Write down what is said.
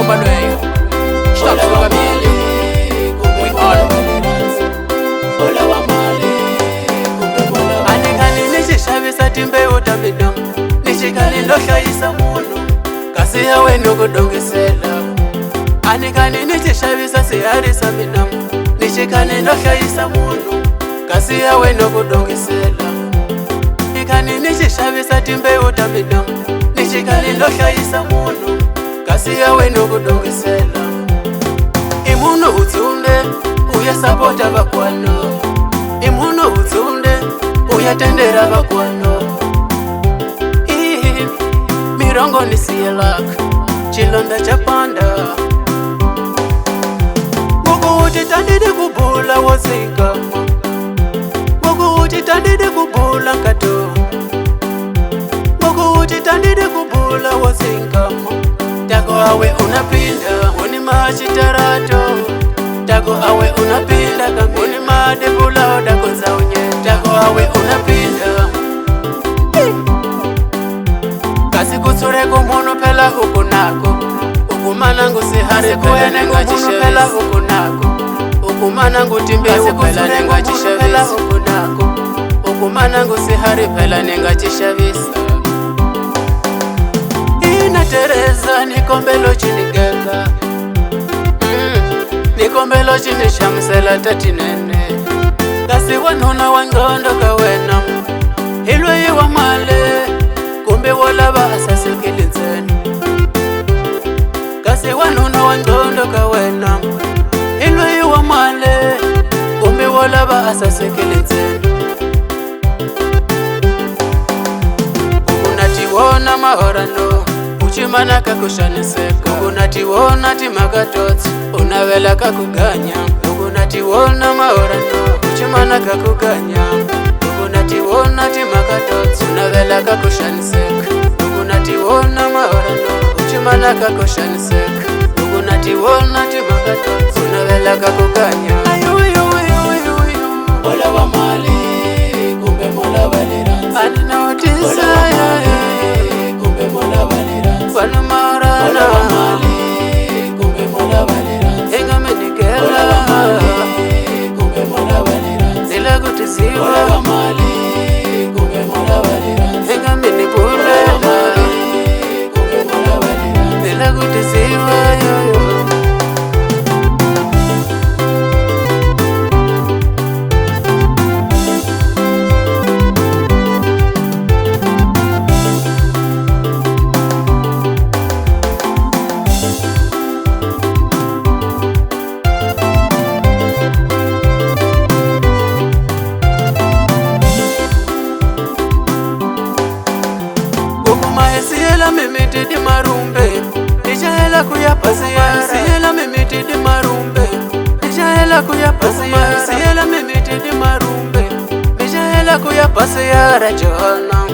Malway. Stop for me. We all. Anikani nishishavisa timbe utamidam. Nishikani lohlayisa munhu. Kasi yawe nokudongisela. Anikani nishishavisa siharisa minam. Nishikani lohlayisa munhu. Kasi yawe nokudongisela. Anikani nishishavisa timbe utamidam. Nishikani lohlayisa munhu. Kasi yawe nokudongisela. Imuno utunde uyasapota bakwano. Imuno utunde uyatendera bakwano. Mirongo nisiyelak chilonda chapanda. Gogo uti tandide kubula wozingama. Gogo uti tandide kubula kato. Gogo uti tandide kubula wozingama. Tako awe unapinda uni machitarato. Tako awe unapinda kanguni madebula odako zaunye. Tako awe unapinda kasi kutsure kumuno pela ukunako. Ukumana ngusihari pela nengachishavisa ukunako. Ukumana ngutimbe upela nengachishavisa ukunako. Ukumana ngusihari pela nengachishavisa. Ina Teresa nikombelo chinigeka. Nikombelo chinishamsela tatinene. Kasi wanuna wangondo kawena. Hilwe iwa male kumbe wolava asasekele ntsena. Kasi wanuna wangondo kawena. Hilwe iwa male kumbe wolava asasekele ntsena. Ukunatiwona mahorano uchimana kakushaniseka. Ukunatiwona timakatotsi unavela kakuganya. Ukunatiwona mahorano uchimana kakuganya. Ukunatiwona timakatotsi unavela kakushaniseka. Ukunatiwona mahorano uchimana kakushaniseka. Ukunatiwona timakatotsi unavela kakuganya. Mola wa mali kumbe mola waliranza. Aninaotisa kumbe mola waliranza. Wana mahorano mola wa mali kumbe mola waliranza. Enga menikela mola wa mali kumbe mola waliranza. Nila kutisiwa mola wa mali kumbe mola waliranza. Enga menipula kumbe mola waliranza. Nila kutisiwa yoyo. Siela mimiti di marumbe, nijahela kuya pasiara. Siela mimiti di marumbe, nijahela kuya pasiara. Siela mimiti di marumbe, nijahela kuya pasiara Johana.